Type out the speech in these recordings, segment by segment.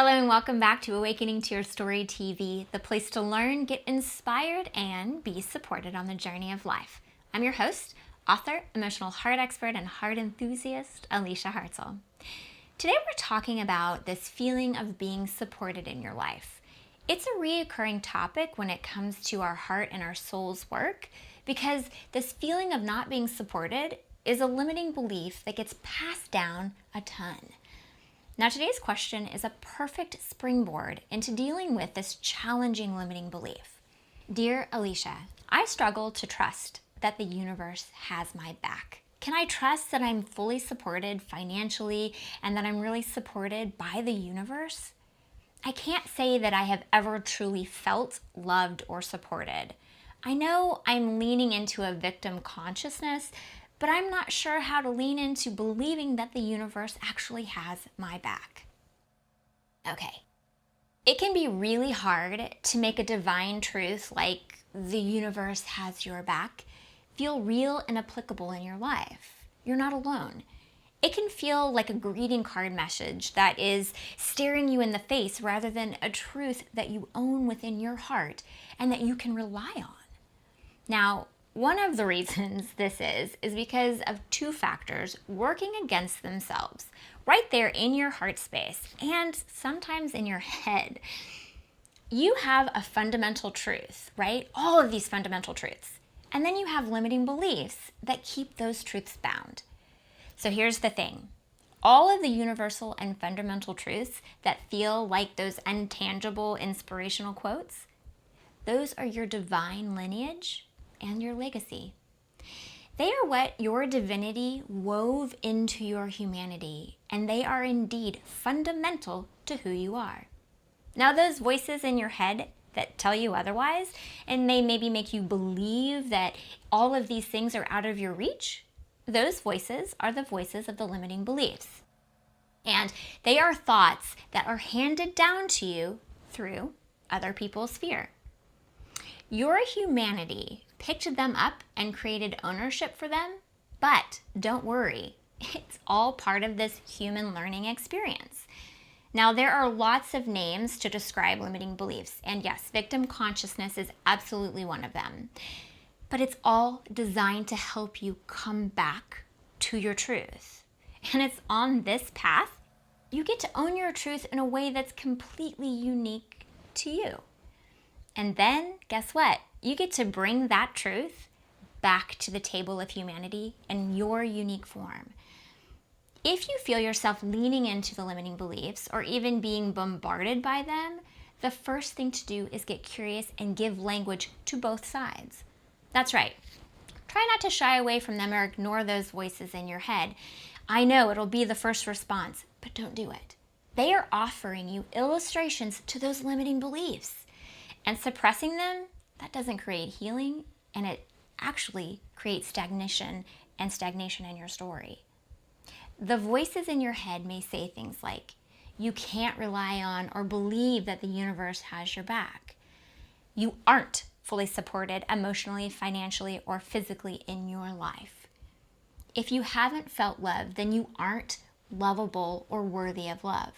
Hello and welcome back to Awakening to Your Story TV, the place to learn, get inspired, and be supported on the journey of life. I'm your host, author, emotional heart expert, and heart enthusiast, Alicia Hartzell. Today we're talking about this feeling of being supported in your life. It's a reoccurring topic when it comes to our heart and our soul's work because this feeling of not being supported is a limiting belief that gets passed down a ton. Now today's question is a perfect springboard into dealing with this challenging limiting belief. Dear Alicia, I struggle to trust that the universe has my back. Can I trust that I'm fully supported financially and that I'm really supported by the universe? I can't say that I have ever truly felt loved or supported. I know I'm leaning into a victim consciousness, but I'm not sure how to lean into believing that the universe actually has my back. Okay, it can be really hard to make a divine truth like the universe has your back feel real and applicable in your life. You're not alone. It can feel like a greeting card message that is staring you in the face rather than a truth that you own within your heart and that you can rely on. Now, one of the reasons this is because of two factors working against themselves right there in your heart space and sometimes in your head. You have a fundamental truth, right? All of these fundamental truths. And then you have limiting beliefs that keep those truths bound. So here's the thing. All of the universal and fundamental truths that feel like those intangible inspirational quotes, those are your divine lineage and your legacy. They are what your divinity wove into your humanity, and they are indeed fundamental to who you are. Now, those voices in your head that tell you otherwise, and they maybe make you believe that all of these things are out of your reach, those voices are the voices of the limiting beliefs. And they are thoughts that are handed down to you through other people's fear. Your humanity picked them up and created ownership for them, but don't worry, it's all part of this human learning experience. Now, there are lots of names to describe limiting beliefs, and yes, victim consciousness is absolutely one of them. But it's all designed to help you come back to your truth. And it's on this path, you get to own your truth in a way that's completely unique to you. And then, guess what? You get to bring that truth back to the table of humanity in your unique form. If you feel yourself leaning into the limiting beliefs or even being bombarded by them, the first thing to do is get curious and give language to both sides. That's right. Try not to shy away from them or ignore those voices in your head. I know it'll be the first response, but don't do it. They are offering you illustrations to those limiting beliefs. And suppressing them, that doesn't create healing, and it actually creates stagnation in your story. The voices in your head may say things like, you can't rely on or believe that the universe has your back. You aren't fully supported emotionally, financially, or physically in your life. If you haven't felt love, then you aren't lovable or worthy of love.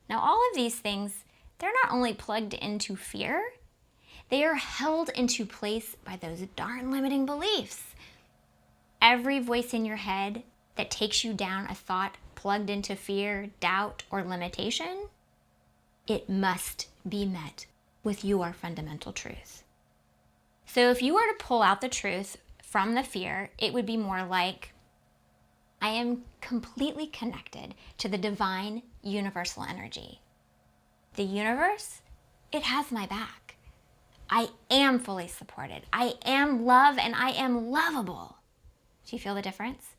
Now, all of these things, they're not only plugged into fear, they are held into place by those darn limiting beliefs. Every voice in your head that takes you down a thought plugged into fear, doubt, or limitation, it must be met with your fundamental truth. So if you were to pull out the truth from the fear, it would be more like, I am completely connected to the divine universal energy. The universe, it has my back. I am fully supported. I am love and I am lovable. Do you feel the difference?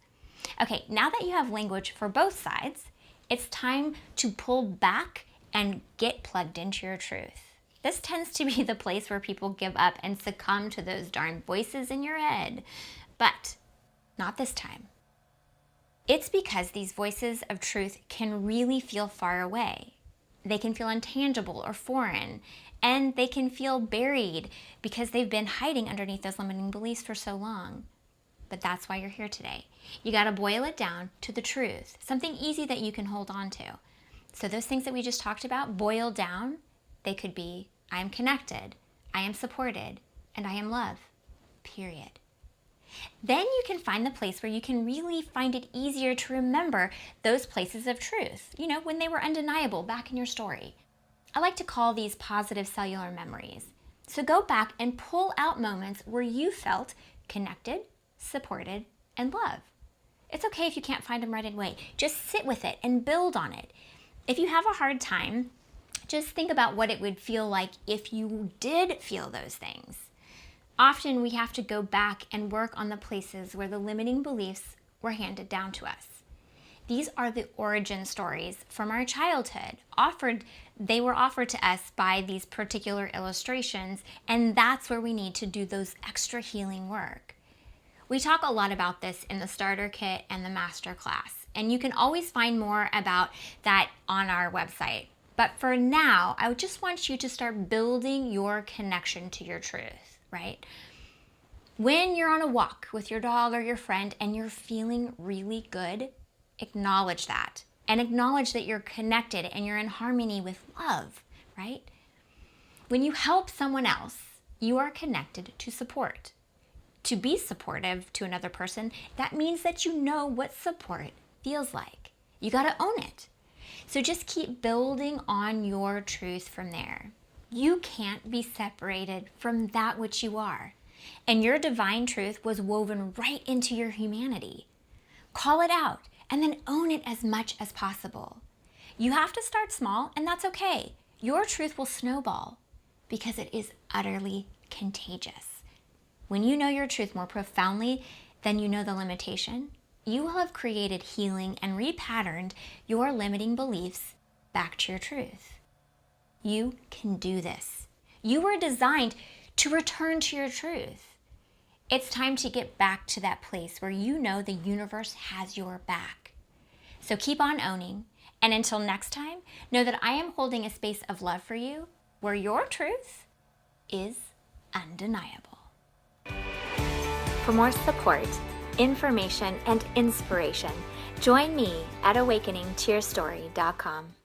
Okay, now that you have language for both sides, it's time to pull back and get plugged into your truth. This tends to be the place where people give up and succumb to those darn voices in your head. But not this time. It's because these voices of truth can really feel far away. They can feel intangible or foreign, and they can feel buried because they've been hiding underneath those limiting beliefs for so long. But that's why you're here today. You got to boil it down to the truth, something easy that you can hold on to. So those things that we just talked about, boiled down, they could be, I am connected, I am supported, and I am loved, period. Then you can find the place where you can really find it easier to remember those places of truth, when they were undeniable back in your story. I like to call these positive cellular memories. So go back and pull out moments where you felt connected, supported, and loved. It's okay if you can't find them right away. Just sit with it and build on it. If you have a hard time, just think about what it would feel like if you did feel those things. Often we have to go back and work on the places where the limiting beliefs were handed down to us. These are the origin stories from our childhood. They were offered to us by these particular illustrations, and that's where we need to do those extra healing work. We talk a lot about this in the starter kit and the master class, and you can always find more about that on our website. But for now, I just want you to start building your connection to your truth, right? When you're on a walk with your dog or your friend and you're feeling really good, acknowledge that. And acknowledge that you're connected and you're in harmony with love, right? When you help someone else, you are connected to support. To be supportive to another person, that means that you know what support feels like. You got to own it. So just keep building on your truth from there. You can't be separated from that which you are. And your divine truth was woven right into your humanity. Call it out and then own it as much as possible. You have to start small, and that's okay. Your truth will snowball because it is utterly contagious. When you know your truth more profoundly than you know the limitation, you will have created healing and repatterned your limiting beliefs back to your truth. You can do this. You were designed to return to your truth. It's time to get back to that place where you know the universe has your back. So keep on owning, and until next time, know that I am holding a space of love for you where your truth is undeniable. For more support, information, and inspiration, join me at awakeningtoyourstory.com.